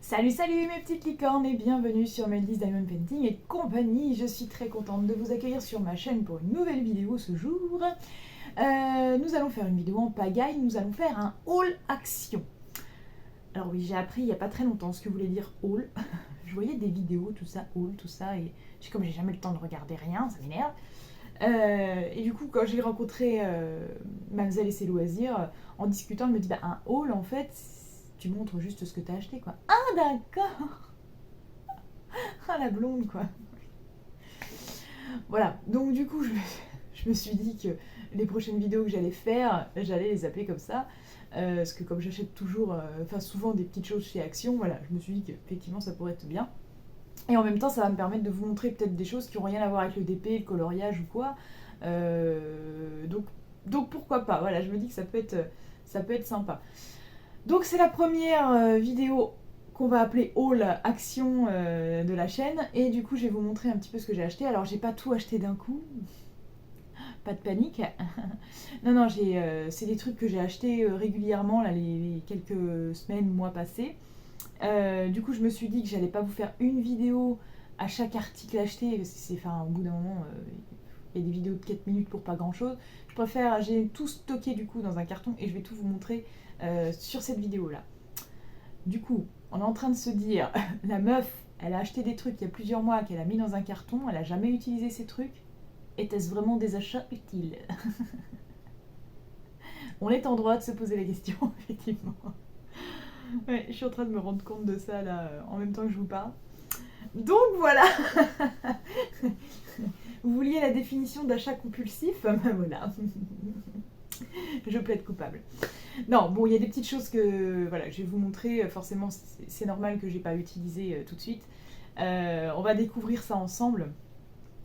Salut salut mes petites licornes et bienvenue sur Meldy's Diamond Painting et compagnie. Je suis très contente de vous accueillir sur ma chaîne pour une nouvelle vidéo ce jour. Nous allons faire une vidéo en pagaille, nous allons faire un haul action. Alors oui, j'ai appris il n'y a pas très longtemps ce que voulait dire haul. Je voyais des vidéos, tout ça, haul, tout ça, et comme j'ai jamais le temps de regarder rien, ça m'énerve. Et du coup, quand j'ai rencontré Mademoiselle et ses loisirs, en discutant, elle me dit bah, un haul en fait, tu montres juste ce que t'as acheté quoi. Ah d'accord. Ah la blonde quoi. Voilà, donc du coup je me suis dit que les prochaines vidéos que j'allais faire, j'allais les appeler comme ça. Parce que comme j'achète toujours, souvent des petites choses chez Action, voilà, je me suis dit qu'effectivement ça pourrait être bien. Et en même temps ça va me permettre de vous montrer peut-être des choses qui n'ont rien à voir avec le DP, le coloriage ou quoi. Donc pourquoi pas, voilà, je me dis que ça peut être sympa. Donc c'est la première vidéo qu'on va appeler haul action de la chaîne, et du coup je vais vous montrer un petit peu ce que j'ai acheté. Alors j'ai pas tout acheté d'un coup, pas de panique. non, c'est des trucs que j'ai achetés régulièrement là, les quelques semaines, mois passés. Du coup je me suis dit que j'allais pas vous faire une vidéo à chaque article acheté, au bout d'un moment il y a des vidéos de 4 minutes pour pas grand chose. Je préfère, j'ai tout stocké du coup dans un carton et je vais tout vous montrer sur cette vidéo là. Du coup, on est en train de se dire, la meuf, elle a acheté des trucs il y a plusieurs mois qu'elle a mis dans un carton, elle a jamais utilisé ces trucs. Était-ce vraiment des achats utiles? On est en droit de se poser la question, effectivement. Ouais, je suis en train de me rendre compte de ça là, en même temps que je vous parle. Donc voilà. Vous vouliez la définition d'achat compulsif? Ben voilà. Je plaide coupable. Non, bon, il y a des petites choses que voilà, je vais vous montrer. Forcément, c'est normal que j'ai pas utilisé tout de suite. On va découvrir ça ensemble.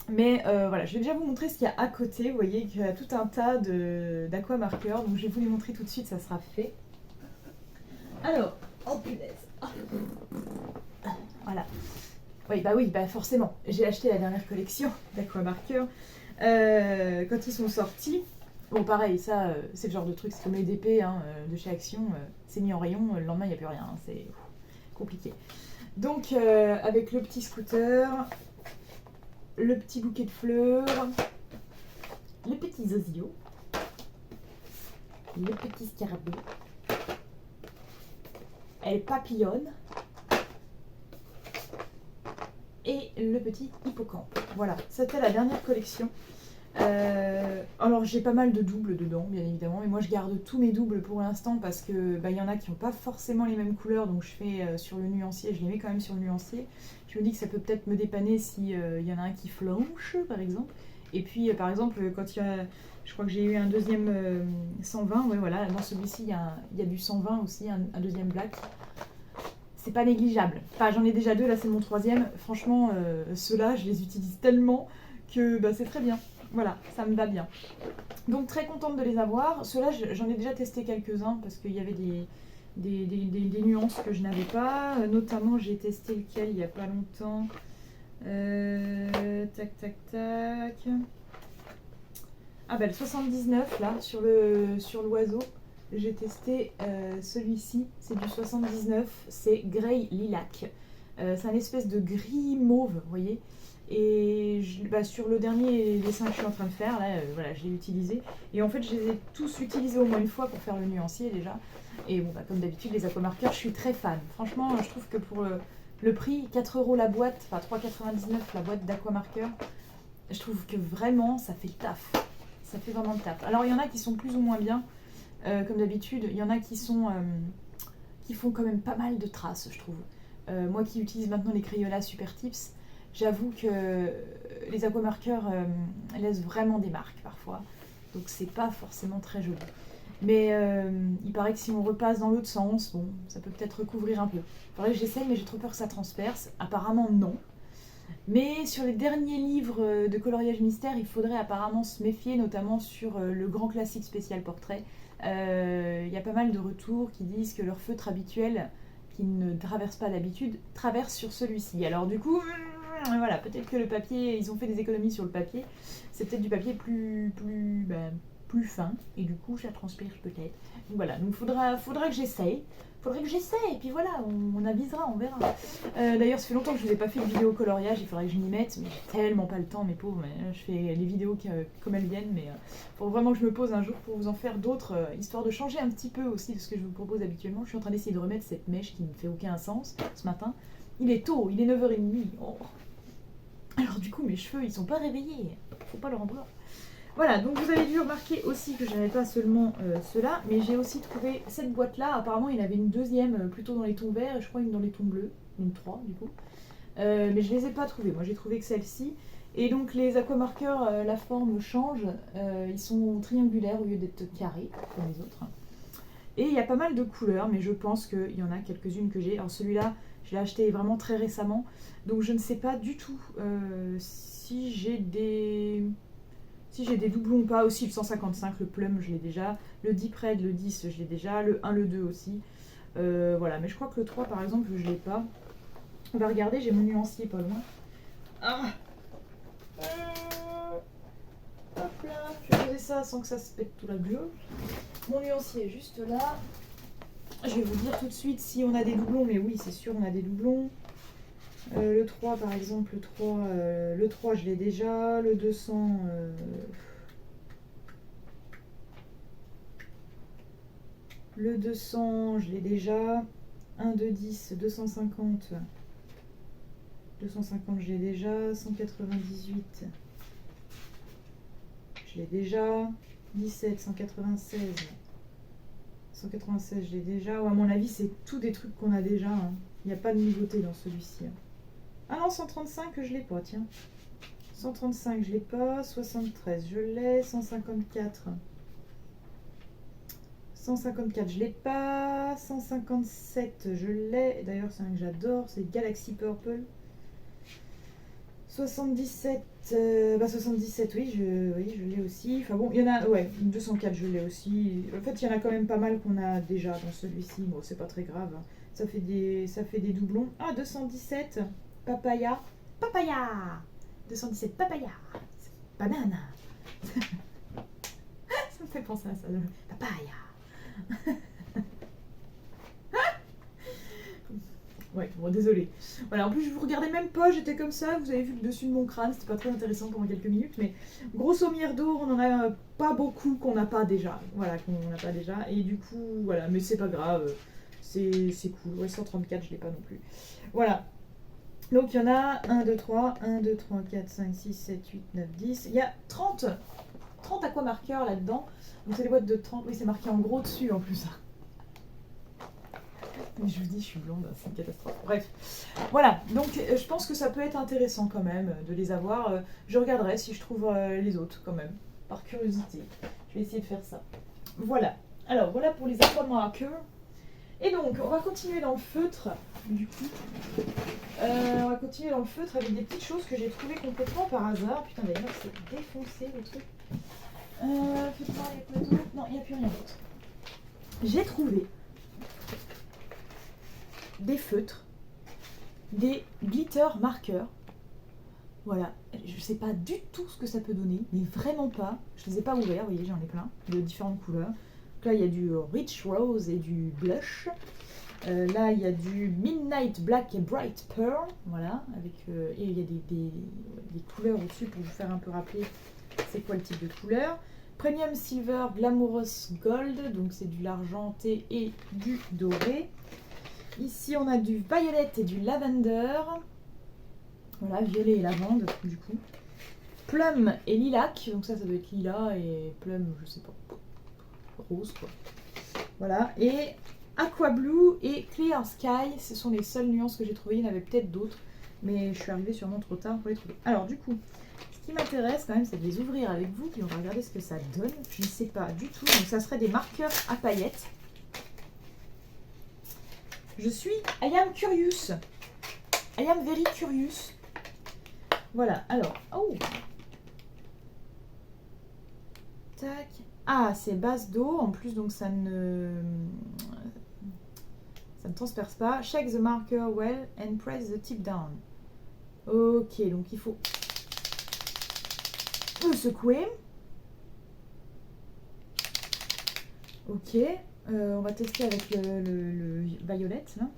Mais voilà, je vais déjà vous montrer ce qu'il y a à côté. Vous voyez qu'il y a tout un tas d'aquamarqueurs. Donc je vais vous les montrer tout de suite, ça sera fait. Alors, oh punaise. Voilà. Oui, forcément. J'ai acheté la dernière collection d'aquamarqueurs. Quand ils sont sortis. Bon, pareil, ça, c'est le genre de truc, c'est comme les DP de chez Action, c'est mis en rayon, le lendemain, il n'y a plus rien, hein, c'est compliqué. Donc, avec le petit scooter, le petit bouquet de fleurs, les petits oiseaux, le petit scarabée, elle papillonne, et le petit hippocampe. Voilà, c'était la dernière collection. Alors j'ai pas mal de doubles dedans bien évidemment, mais moi je garde tous mes doubles pour l'instant parce que y en a qui n'ont pas forcément les mêmes couleurs, donc je fais sur le nuancier, je les mets quand même sur le nuancier. Je me dis que ça peut peut-être me dépanner si y en a un qui flanche par exemple. Et puis par exemple quand il y a, je crois que j'ai eu un deuxième 120, ouais voilà, dans celui-ci il y a du 120 aussi, un deuxième black. C'est pas négligeable. Enfin j'en ai déjà deux, là c'est mon troisième. Franchement ceux-là je les utilise tellement que c'est très bien. Voilà, ça me va bien. Donc très contente de les avoir. Ceux-là, j'en ai déjà testé quelques-uns parce qu'il y avait des nuances que je n'avais pas. Notamment, j'ai testé lequel il n'y a pas longtemps. Tac, tac, tac. Ah le 79, là, sur l'oiseau. J'ai testé celui-ci. C'est du 79. C'est Grey Lilac. C'est un espèce de gris mauve, vous voyez. Et sur le dernier dessin que je suis en train de faire, là, voilà, je l'ai utilisé. Et en fait, je les ai tous utilisés au moins une fois pour faire le nuancier déjà. Et bon, comme d'habitude, les aquamarqueurs, je suis très fan. Franchement, je trouve que pour le prix, 4 € la boîte, enfin 3,99 la boîte d'aquamarqueurs, je trouve que vraiment, ça fait le taf. Ça fait vraiment le taf. Alors, il y en a qui sont plus ou moins bien, comme d'habitude. Il y en a qui font quand même pas mal de traces, je trouve. Moi qui utilise maintenant les Crayolas Super Tips, j'avoue que les aquamarqueurs laissent vraiment des marques parfois, donc c'est pas forcément très joli. Mais il paraît que si on repasse dans l'autre sens, bon, ça peut peut-être recouvrir un peu. Faudrait que j'essaye, mais j'ai trop peur que ça transperce. Apparemment non. Mais sur les derniers livres de coloriage mystère, il faudrait apparemment se méfier, notamment sur le grand classique spécial portrait. Il y a pas mal de retours qui disent que leur feutre habituel, qui ne traverse pas d'habitude, traverse sur celui-ci. Alors du coup, voilà, peut-être que le papier, ils ont fait des économies sur le papier. C'est peut-être du papier plus plus fin et du coup ça transpire peut-être. Donc voilà, donc faudra que j'essaye. Et puis voilà, on avisera, on verra. D'ailleurs, ça fait longtemps que je n'ai pas fait de vidéo coloriage, il faudrait que je m'y mette, mais j'ai tellement pas le temps, mes pauvres. Je fais les vidéos comme elles viennent, mais faut vraiment que je me pose un jour pour vous en faire d'autres, histoire de changer un petit peu aussi de ce que je vous propose habituellement. Je suis en train d'essayer de remettre cette mèche qui ne fait aucun sens ce matin. Il est tôt, il est 9h30. Oh. Alors du coup, mes cheveux, ils sont pas réveillés. Faut pas leur en vouloir. Voilà, donc vous avez dû remarquer aussi que je n'avais pas seulement cela, mais j'ai aussi trouvé cette boîte-là. Apparemment, il y en avait une deuxième plutôt dans les tons verts et je crois une dans les tons bleus, une 3 du coup. Mais je ne les ai pas trouvées. Moi, j'ai trouvé que celle-ci. Et donc, les aquamarqueurs, la forme change. Ils sont triangulaires au lieu d'être carrés, comme les autres. Et il y a pas mal de couleurs, mais je pense qu'il y en a quelques-unes que j'ai. Alors, celui-là, je l'ai acheté vraiment très récemment. Donc, je ne sais pas du tout si j'ai des... Si j'ai des doublons ou pas, aussi le 155, le plum, je l'ai déjà. Le Deep Red, le 10, je l'ai déjà. Le 1, le 2 aussi. Voilà, mais je crois que le 3, par exemple, je l'ai pas. On va regarder, j'ai mon nuancier pas loin. Ah hop là, je vais poser ça sans que ça se pète tout la gueule. Mon nuancier est juste là. Je vais vous dire tout de suite si on a des doublons, mais oui, c'est sûr, on a des doublons. Le 3 par exemple, le 3 je l'ai déjà, le 200 le 200 je l'ai déjà, 1, 2, 10, 250 je l'ai déjà, 198 je l'ai déjà, 17, 196 je l'ai déjà, ou à mon avis c'est tous des trucs qu'on a déjà, hein. Il n'y a pas de nouveauté dans celui-ci. Ah non, 135 je l'ai pas, tiens. 135 je l'ai pas, 73 je l'ai, 154 je l'ai pas, 157 je l'ai, d'ailleurs c'est un que j'adore, c'est Galaxy Purple. 77, 77 oui, je l'ai aussi. Enfin bon, il y en a, ouais, 204 je l'ai aussi. En fait, il y en a quand même pas mal qu'on a déjà dans celui-ci. Bon, c'est pas très grave, hein. Ça fait des doublons. Ah, 217, papaya. 217, papaya. Banane. Ça me fait penser à ça, papaya. Ouais, bon, désolé. Voilà, en plus, je vous regardais même pas, j'étais comme ça, vous avez vu le dessus de mon crâne, c'était pas très intéressant pendant quelques minutes, mais grosso merdo, on en a pas beaucoup qu'on n'a pas déjà. Voilà, qu'on n'a pas déjà, et du coup, voilà, mais c'est pas grave, c'est cool. Ouais, 134, je l'ai pas non plus. Voilà. Donc, il y en a 1, 2, 3, 1, 2, 3, 4, 5, 6, 7, 8, 9, 10. Il y a 30 aquamarqueurs là-dedans. Donc, c'est des boîtes de 30. Oui, c'est marqué en gros dessus en plus. Mais je vous dis, je suis blonde, c'est une catastrophe. Bref, voilà, donc je pense que ça peut être intéressant quand même de les avoir. Je regarderai si je trouve les autres quand même, par curiosité. Je vais essayer de faire ça. Voilà, alors voilà pour les aquamarqueurs. Et donc, on va continuer dans le feutre, du coup. On va continuer dans le feutre avec des petites choses que j'ai trouvées complètement par hasard. Putain, d'ailleurs, c'est défoncé le truc. Faites-moi, il y a quoi d'autre? Non, il n'y a plus rien d'autre. J'ai trouvé des feutres, des glitter marqueurs. Voilà, je sais pas du tout ce que ça peut donner, mais vraiment pas. Je les ai pas ouverts, vous voyez, j'en ai plein de différentes couleurs. Donc là, il y a du Rich Rose et du Blush. Là, il y a du Midnight Black et Bright Pearl. Voilà, avec et il y a des couleurs au-dessus pour vous faire un peu rappeler c'est quoi le type de couleur. Premium Silver Glamorous Gold, donc c'est du l'argenté et du doré. Ici, on a du violet et du lavender. Voilà, violet et lavande, du coup. Plum et lilac. Donc ça doit être lilas et plum, je sais pas. Rose, quoi. Voilà. Et aqua blue et clear sky. Ce sont les seules nuances que j'ai trouvées. Il y en avait peut-être d'autres. Mais je suis arrivée sûrement trop tard pour les trouver. Alors, du coup, ce qui m'intéresse quand même, c'est de les ouvrir avec vous. Puis on va regarder ce que ça donne. Je ne sais pas du tout. Donc ça serait des marqueurs à paillettes. I am curious. I am very curious. Voilà, alors, oh. Tac. Ah, c'est base d'eau, en plus, donc ça ne transperce pas. Shake the marker well and press the tip down. Ok, donc il faut le secouer. Ok, on va tester avec le violette là.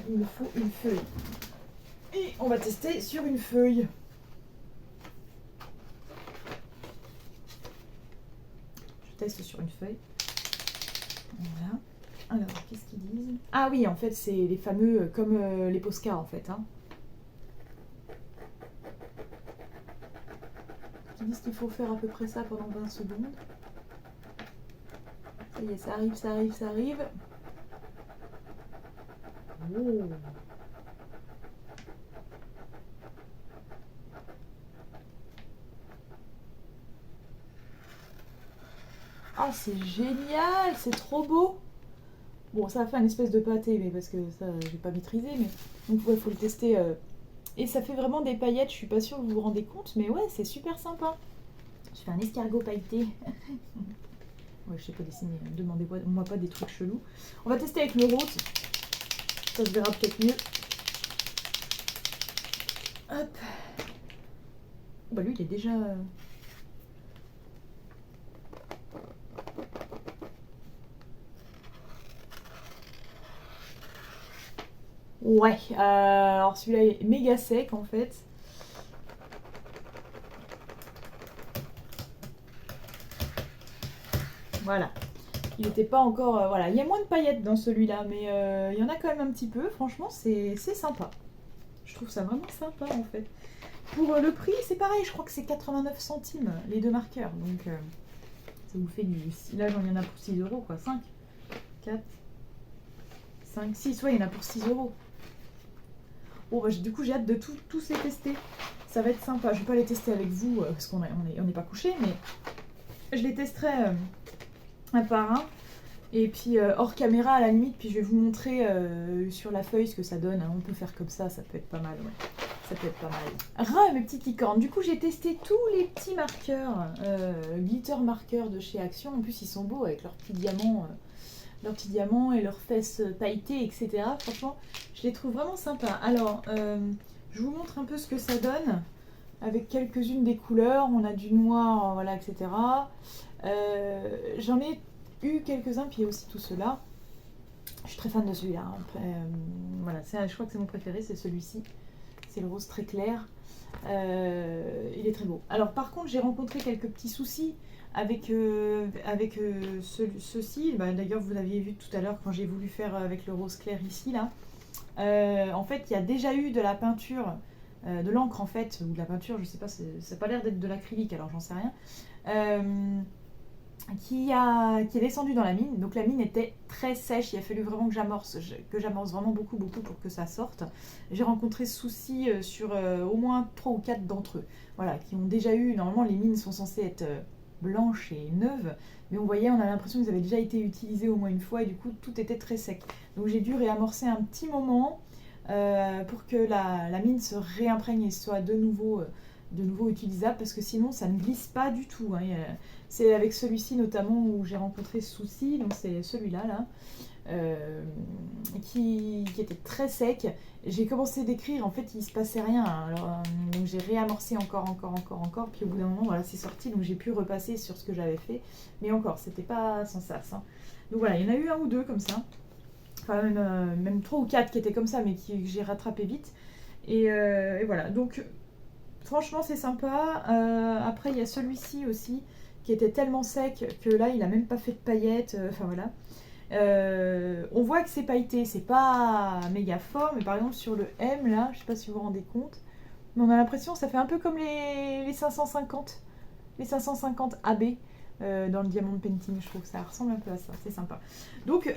Il me faut une feuille. Et on va tester sur une feuille. Je teste sur une feuille. Voilà. Alors, qu'est-ce qu'ils disent? Ah oui, en fait, c'est les fameux, comme les Posca en fait. Hein. Ils disent qu'il faut faire à peu près ça pendant 20 secondes. Ça y est, ça arrive, ça arrive, ça arrive. Oh. Ah, c'est génial, c'est trop beau. Bon, ça va faire une espèce de pâté, mais parce que ça, j'ai pas maîtrisé, mais donc ouais, faut le tester. Et ça fait vraiment des paillettes, je suis pas sûre que vous vous rendez compte, mais ouais, c'est super sympa. Je fais un escargot pailleté. Ouais, je sais pas dessiner, ne demandez-moi pas des trucs chelous. On va tester avec le rose. Ça se verra peut-être mieux. Hop. Bah lui, il est déjà... Ouais, alors celui-là est méga sec en fait. Voilà. Il n'était pas encore... voilà, il y a moins de paillettes dans celui-là, mais il y en a quand même un petit peu. Franchement, c'est sympa. Je trouve ça vraiment sympa en fait. Pour le prix, c'est pareil, je crois que c'est 89 centimes les deux marqueurs. Donc ça vous fait du... Là, il y en a pour 6 euros quoi. 5, 4, 5, 6. Ouais, il y en a pour 6 euros. Bon, bah, du coup, j'ai hâte de tous les tester. Ça va être sympa. Je vais pas les tester avec vous parce qu'on n'est pas couché, mais je les testerai un par un. Et puis hors caméra à la limite, puis je vais vous montrer sur la feuille ce que ça donne. On peut faire comme ça peut être pas mal. Ouais. Ça peut être pas mal. Mes petites licornes. Du coup, j'ai testé tous les petits marqueurs, glitter marqueurs de chez Action. En plus, ils sont beaux avec leurs petits diamants et leurs fesses pailletées, etc. Franchement, je les trouve vraiment sympas. Alors, je vous montre un peu ce que ça donne avec quelques-unes des couleurs. On a du noir, voilà, etc. J'en ai eu quelques-uns, puis il y a aussi tout cela. Je suis très fan de celui-là. Voilà, je crois que c'est mon préféré, c'est celui-ci. C'est le rose très clair. Il est très beau. Alors par contre, j'ai rencontré quelques petits soucis avec ceci. Bah, d'ailleurs, vous l'aviez vu tout à l'heure quand j'ai voulu faire avec le rose clair ici. Là. En fait, il y a déjà eu de la peinture, de l'encre en fait, ou de la peinture, je sais pas, ça n'a pas l'air d'être de l'acrylique, alors j'en sais rien. Qui est descendu dans la mine. Donc la mine était très sèche, il a fallu vraiment que j'amorce vraiment beaucoup pour que ça sorte. J'ai rencontré ce souci sur au moins 3 ou 4 d'entre eux, voilà, qui ont déjà eu, normalement les mines sont censées être blanches et neuves, mais on a l'impression qu'ils avaient déjà été utilisés au moins une fois et du coup tout était très sec. Donc j'ai dû réamorcer un petit moment pour que la mine se réimprègne et soit de nouveau utilisable, parce que sinon ça ne glisse pas du tout. Hein. C'est avec celui-ci notamment où j'ai rencontré ce souci, donc c'est celui-là qui était très sec. J'ai commencé d'écrire, en fait il se passait rien, alors, donc j'ai réamorcé encore, puis au bout d'un moment voilà c'est sorti, donc j'ai pu repasser sur ce que j'avais fait, mais encore c'était pas sans sas. Hein. Donc voilà, il y en a eu un ou deux comme ça, enfin même 3 ou 4 qui étaient comme ça, mais que j'ai rattrapé vite, et voilà, donc franchement c'est sympa. Après il y a celui-ci aussi qui était tellement sec que là il a même pas fait de paillettes, enfin voilà. On voit que c'est pailleté, c'est pas méga fort, mais par exemple sur le M là, je sais pas si vous vous rendez compte, mais on a l'impression que ça fait un peu comme les 550 AB dans le Diamond Painting. Je trouve que ça ressemble un peu à ça, c'est sympa. Donc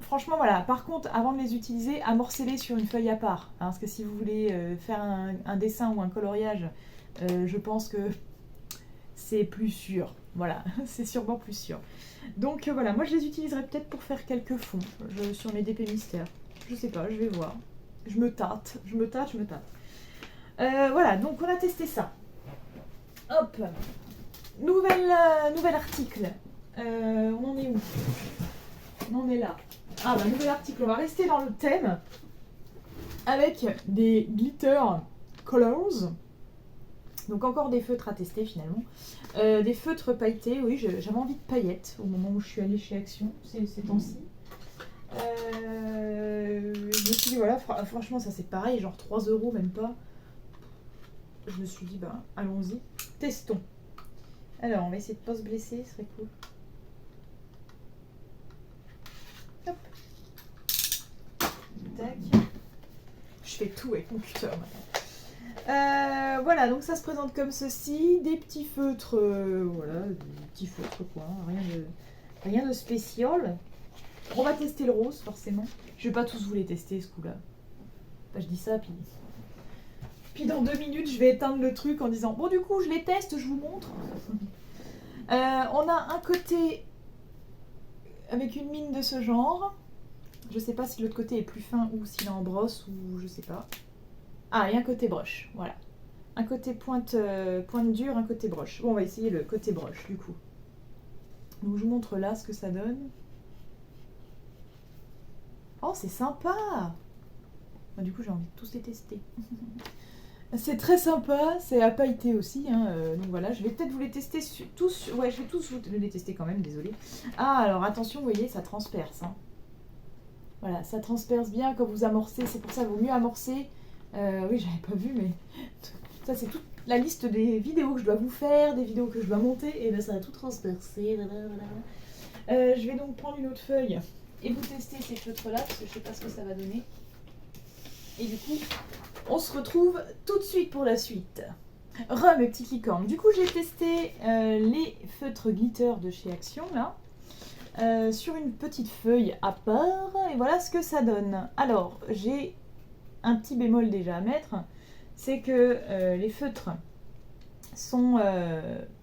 franchement voilà, par contre avant de les utiliser, amorcez-les sur une feuille à part, hein, parce que si vous voulez faire un dessin ou un coloriage, je pense que c'est plus sûr. Voilà, c'est sûrement plus sûr. Donc voilà, moi je les utiliserai peut-être pour faire quelques fonds sur mes DP mystères. Je sais pas, je vais voir. Je me tâte. Voilà, donc on a testé ça. Hop, nouvel article. On en est où? On en est là. Ah bah nouvel article, on va rester dans le thème avec des glitter colors. Donc encore des feutres à tester finalement. Des feutres pailletés, oui, j'avais envie de paillettes au moment où je suis allée chez Action ces temps-ci. Je me suis dit, voilà, franchement, ça c'est pareil, genre 3 € même pas. Je me suis dit, bah, allons-y, testons. Alors, on va essayer de pas se blesser, ce serait cool. Hop. Tac. Je fais tout avec mon cutter maintenant. Voilà, donc ça se présente comme ceci. Des petits feutres, voilà, des petits feutres quoi, rien de spécial. On va tester le rose, forcément. Je vais pas tous vous les tester, ce coup-là. Enfin, je dis ça, puis dans 2 minutes, je vais éteindre le truc en disant « Bon, du coup, je les teste, je vous montre. » On a un côté avec une mine de ce genre. Je sais pas si l'autre côté est plus fin ou s'il est en brosse ou je sais pas. Ah, et un côté broche, voilà. Un côté pointe dure, un côté broche. Bon, on va essayer le côté broche, du coup. Donc, je vous montre là ce que ça donne. Oh, c'est sympa! Du coup, j'ai envie de tous les tester. C'est très sympa, c'est à pailleter aussi. Hein, donc voilà, je vais peut-être vous les tester tous. Ouais, je vais tous vous les tester quand même, désolé. Ah, alors attention, vous voyez, ça transperce. Hein. Voilà, ça transperce bien quand vous amorcez. C'est pour ça qu'il vaut mieux amorcer. Oui, j'avais pas vu, mais ça, c'est toute la liste des vidéos que je dois vous faire, des vidéos que je dois monter. Et là, ça va tout transpercer. Je vais donc prendre une autre feuille et vous tester ces feutres-là, parce que je sais pas ce que ça va donner. Et du coup, on se retrouve tout de suite pour la suite. Mes petits licornes. Du coup, j'ai testé les feutres glitter de chez Action, là, sur une petite feuille à part. Et voilà ce que ça donne. Alors, j'ai un petit bémol déjà à mettre. C'est que les feutres sont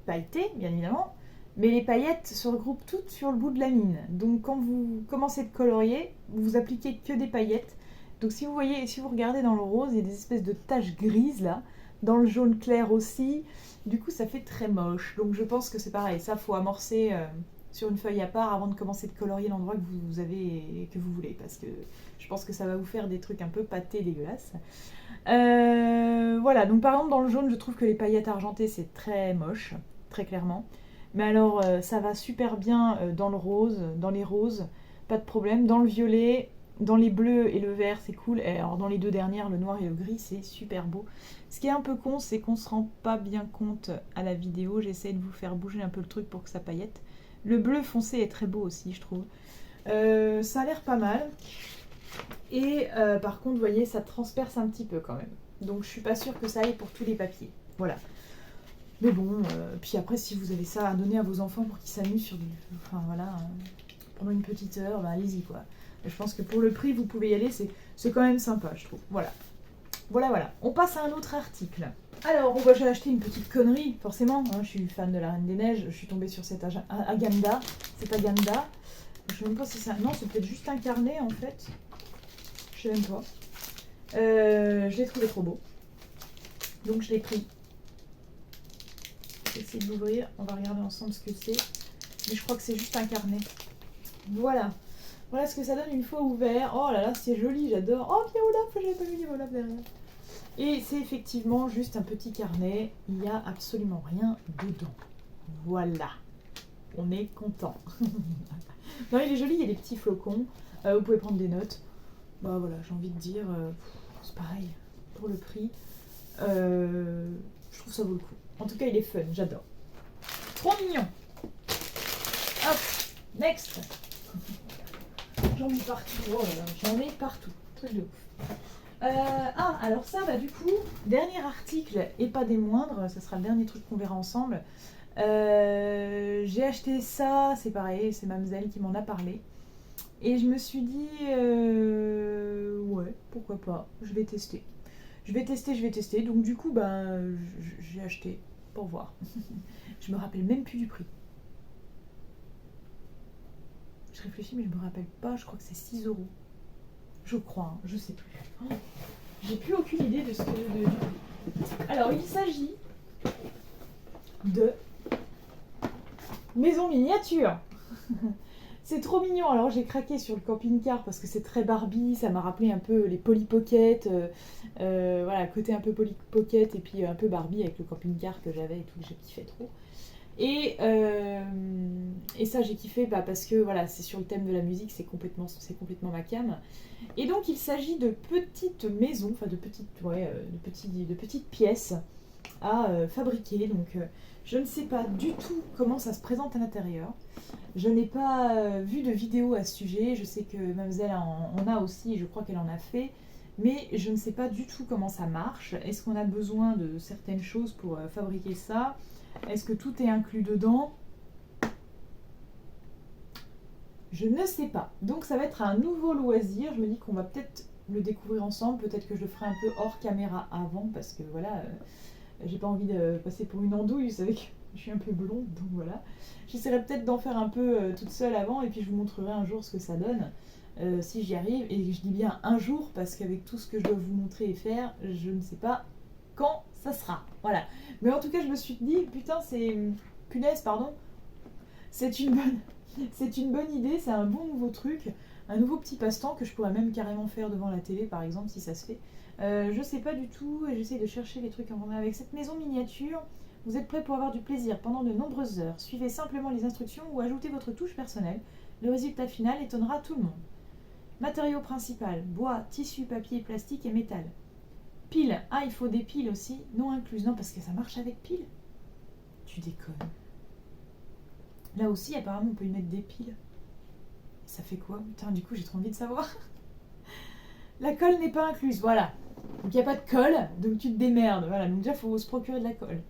pailletés, bien évidemment. Mais les paillettes se regroupent toutes sur le bout de la mine. Donc quand vous commencez de colorier, vous appliquez que des paillettes. Donc si vous voyez, si vous regardez dans le rose, il y a des espèces de taches grises là. Dans le jaune clair aussi. Du coup ça fait très moche. Donc je pense que c'est pareil. Ça faut amorcer sur une feuille à part avant de commencer de colorier l'endroit que vous voulez. Parce que je pense que ça va vous faire des trucs un peu pâtés, dégueulasses. Voilà, donc par exemple dans le jaune, je trouve que les paillettes argentées c'est très moche, très clairement. Mais alors ça va super bien dans le rose, dans les roses, pas de problème. Dans le violet, dans les bleus et le vert, c'est cool. Et alors dans les deux dernières, le noir et le gris, c'est super beau. Ce qui est un peu con, c'est qu'on se rend pas bien compte à la vidéo. J'essaie de vous faire bouger un peu le truc pour que ça paillette. Le bleu foncé est très beau aussi, je trouve. Ça a l'air pas mal. Et par contre, vous voyez, ça transperce un petit peu quand même. Donc je suis pas sûre que ça aille pour tous les papiers. Voilà. Mais bon, puis après, si vous avez ça à donner à vos enfants pour qu'ils s'amusent sur enfin voilà, pendant une petite heure, bah allez-y quoi. Je pense que pour le prix, vous pouvez y aller, c'est quand même sympa, je trouve. Voilà. Voilà. On passe à un autre article. Alors, j'ai acheté une petite connerie, forcément. Hein, je suis fan de la Reine des Neiges. Je suis tombée sur cet Aganda. C'est Aganda. Je sais même pas si c'est non, c'est peut-être juste un carnet en fait. Je sais même pas. Je l'ai trouvé trop beau. Donc je l'ai pris. Je vais essayer de l'ouvrir. On va regarder ensemble ce que c'est. Mais je crois que c'est juste un carnet. Voilà. Voilà ce que ça donne une fois ouvert. Oh là là, c'est joli, j'adore. Oh, il y a Olaf, j'avais pas vu les Olaf derrière. Et c'est effectivement juste un petit carnet. Il n'y a absolument rien dedans. Voilà. On est content. Non, il est joli, il y a des petits flocons. Vous pouvez prendre des notes. Bah voilà, j'ai envie de dire, c'est pareil. Pour le prix, je trouve ça vaut le coup. En tout cas, il est fun, j'adore. Trop mignon. Hop, next. J'en ai partout. Oh là là, j'en ai partout. Truc de ouf. Alors ça, bah du coup, dernier article, et pas des moindres, ça sera le dernier truc qu'on verra ensemble. J'ai acheté ça, c'est pareil, c'est Mamzelle qui m'en a parlé. Et je me suis dit, ouais, pourquoi pas, je vais tester. Je vais tester. Donc du coup, ben, j'ai acheté pour voir. Je me rappelle même plus du prix. Je réfléchis, mais je me rappelle pas, je crois que c'est 6 €. Je crois, hein, je sais plus. Oh, j'ai plus aucune idée de ce que du prix. Alors, il s'agit de maison miniature. C'est trop mignon. Alors j'ai craqué sur le camping-car parce que c'est très Barbie, ça m'a rappelé un peu les Polly Pocket, voilà, côté un peu Polly Pocket et puis un peu Barbie avec le camping-car que j'avais et tout, j'ai kiffé trop. Et, euh, et ça j'ai kiffé parce que voilà, c'est sur le thème de la musique, c'est complètement ma cam. Et donc il s'agit de petites maisons, enfin de petites, de petites pièces à fabriquer. Donc je ne sais pas du tout comment ça se présente à l'intérieur. Je n'ai pas vu de vidéo à ce sujet. Je sais que Mademoiselle en a aussi, et je crois qu'elle en a fait. Mais je ne sais pas du tout comment ça marche. Est-ce qu'on a besoin de certaines choses pour fabriquer ça? Est-ce que tout est inclus dedans? Je ne sais pas. Donc ça va être un nouveau loisir. Je me dis qu'on va peut-être le découvrir ensemble. Peut-être que je le ferai un peu hors caméra avant. Parce que voilà, j'ai pas envie de passer pour une andouille. Vous savez que je suis un peu blonde. Donc voilà. J'essaierai peut-être d'en faire un peu toute seule avant. Et puis je vous montrerai un jour ce que ça donne. Si j'y arrive. Et je dis bien un jour. Parce qu'avec tout ce que je dois vous montrer et faire, je ne sais pas quand ça sera. Voilà. Mais en tout cas, je me suis dit, putain, c'est... Punaise, pardon. C'est une bonne... C'est une bonne idée, c'est un bon nouveau truc, un nouveau petit passe-temps que je pourrais même carrément faire devant la télé par exemple si ça se fait. Je sais pas du tout, et j'essaie de chercher les trucs en avec cette maison miniature. Vous êtes prêts pour avoir du plaisir pendant de nombreuses heures. Suivez simplement les instructions ou ajoutez votre touche personnelle. Le résultat final étonnera tout le monde. Matériaux principal, bois, tissu, papier, plastique et métal. Piles, ah il faut des piles aussi, non incluses. Non parce que ça marche avec piles. Tu déconnes. Là aussi, apparemment, on peut y mettre des piles. Ça fait quoi? Putain, du coup, j'ai trop envie de savoir. La colle n'est pas incluse, voilà. Donc, il n'y a pas de colle, donc tu te démerdes. Voilà, donc déjà, il faut se procurer de la colle.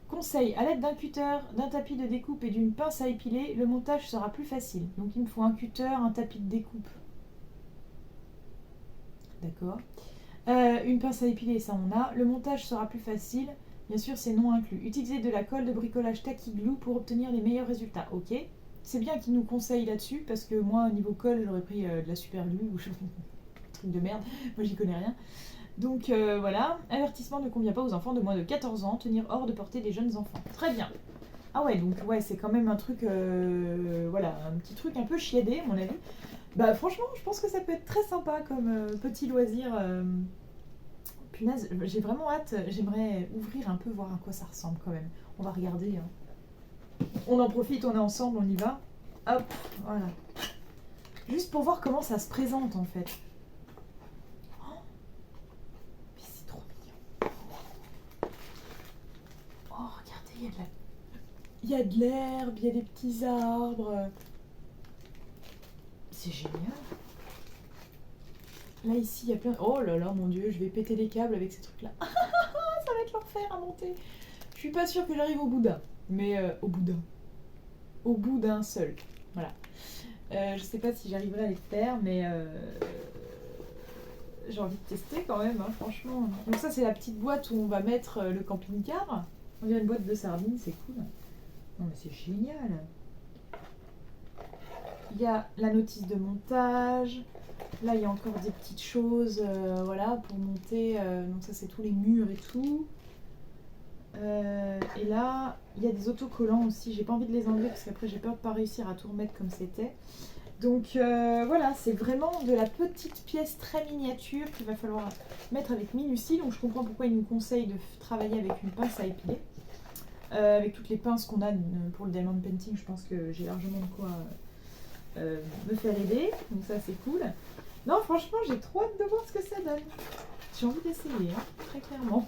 Conseil, à l'aide d'un cutter, d'un tapis de découpe et d'une pince à épiler, le montage sera plus facile. Donc, il me faut un cutter, un tapis de découpe. D'accord. Une pince à épiler, ça on a. Le montage sera plus facile. Bien sûr, c'est non inclus. Utilisez de la colle de bricolage Tacky Glue pour obtenir les meilleurs résultats. Ok. C'est bien qu'ils nous conseillent là-dessus, parce que moi, au niveau colle, j'aurais pris de la super glue ou truc de merde. Moi, j'y connais rien. Donc voilà. Avertissement ne convient pas aux enfants de moins de 14 ans. Tenir hors de portée des jeunes enfants. Très bien. Ah ouais, donc ouais, c'est quand même un truc, voilà, un petit truc un peu chiadé, à mon avis. Bah franchement, je pense que ça peut être très sympa comme petit loisir. Punaise, j'ai vraiment hâte, j'aimerais ouvrir un peu, voir à quoi ça ressemble quand même. On va regarder. On en profite, on est ensemble, on y va. Hop, voilà. Juste pour voir comment ça se présente en fait. Oh, mais c'est trop mignon. Oh, regardez, il y a de l'herbe, il y a des petits arbres. C'est génial. Là, ici, il y a plein... Oh là là, mon Dieu, je vais péter les câbles avec ces trucs-là. Ça va être l'enfer à monter. Je suis pas sûre que j'arrive au bout d'un. Mais au bout d'un. Au bout d'un seul. Voilà. Je sais pas si j'arriverai à les faire, mais j'ai envie de tester quand même, hein, franchement. Donc ça, c'est la petite boîte où on va mettre le camping-car. On dirait une boîte de sardines, c'est cool. Non mais c'est génial. Il y a la notice de montage. Là, il y a encore des petites choses, voilà, pour monter. Donc ça, c'est tous les murs et tout. Et là, il y a des autocollants aussi. J'ai pas envie de les enlever parce qu'après, j'ai peur de pas réussir à tout remettre comme c'était. Donc voilà, c'est vraiment de la petite pièce très miniature qu'il va falloir mettre avec minutie. Donc je comprends pourquoi il nous conseille de travailler avec une pince à épiler. Avec toutes les pinces qu'on a pour le diamond painting, je pense que j'ai largement de quoi me faire aider. Donc ça, c'est cool. Non, franchement, j'ai trop hâte de voir ce que ça donne. J'ai envie d'essayer, hein, très clairement.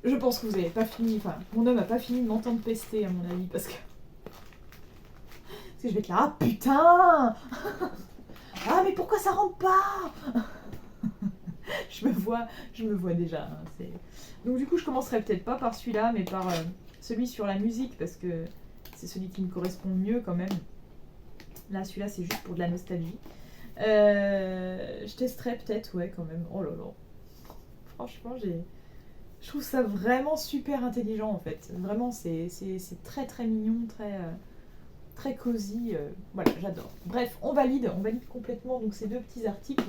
Je pense que vous n'avez pas fini, enfin, mon homme n'a pas fini de m'entendre pester, à mon avis, parce que je vais être là, ah putain. Ah, mais pourquoi ça rentre pas? je me vois déjà. Hein, donc du coup, je commencerai peut-être pas par celui-là, mais par celui sur la musique, parce que c'est celui qui me correspond mieux quand même. Là, celui-là, c'est juste pour de la nostalgie. Je testerai peut-être, ouais, quand même. Oh là là. Franchement, je trouve ça vraiment super intelligent, en fait. Vraiment, c'est très très mignon, très cosy. Voilà, j'adore. Bref, on valide complètement donc ces deux petits articles.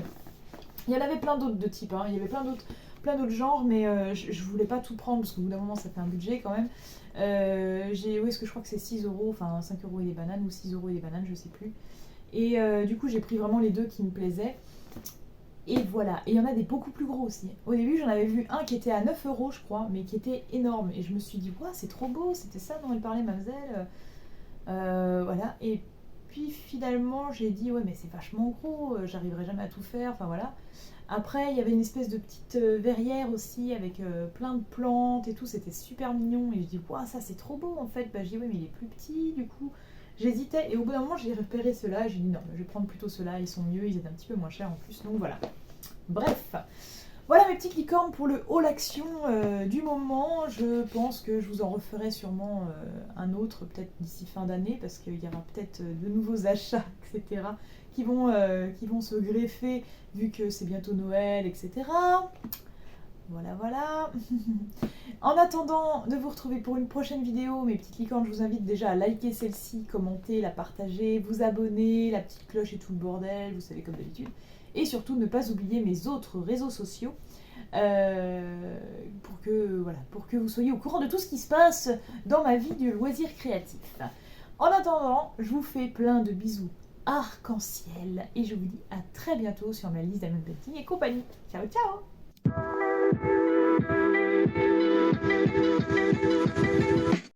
Il y en avait plein d'autres de type, hein. Il y avait plein d'autres plein d'autres genres, mais je voulais pas tout prendre parce qu'au bout d'un moment ça fait un budget quand même. Où est-ce que je crois que c'est 6 euros, enfin 5 euros et des bananes ou 6 euros et des bananes, je sais plus. Et du coup j'ai pris vraiment les deux qui me plaisaient. Et voilà, et il y en a des beaucoup plus gros aussi. Au début j'en avais vu un qui était à 9 euros je crois, mais qui était énorme. Et je me suis dit, ouah c'est trop beau, c'était ça dont elle parlait mademoiselle. Voilà, et puis finalement j'ai dit, ouais mais c'est vachement gros, j'arriverai jamais à tout faire, enfin voilà. Après, il y avait une espèce de petite verrière aussi avec plein de plantes et tout, c'était super mignon. Et je dis, waouh, ça c'est trop beau en fait. Bah, je dis, oui, mais il est plus petit du coup. J'hésitais et au bout d'un moment, j'ai repéré ceux-là. Et j'ai dit, non, je vais prendre plutôt ceux-là, ils sont mieux, ils étaient un petit peu moins chers en plus. Donc voilà. Bref, voilà mes petites licornes pour le haul action du moment. Je pense que je vous en referai sûrement un autre, peut-être d'ici fin d'année, parce qu'il y aura peut-être de nouveaux achats, etc., qui vont se greffer, vu que c'est bientôt Noël, etc. Voilà, voilà. En attendant de vous retrouver pour une prochaine vidéo, mes petites licornes, je vous invite déjà à liker celle-ci, commenter, la partager, vous abonner, la petite cloche et tout le bordel, vous savez comme d'habitude. Et surtout ne pas oublier mes autres réseaux sociaux pour que vous soyez au courant de tout ce qui se passe dans ma vie de loisir créatif. En attendant, je vous fais plein de bisous arc-en-ciel et je vous dis à très bientôt sur ma liste d'Diamond Painting et compagnie. Ciao ciao!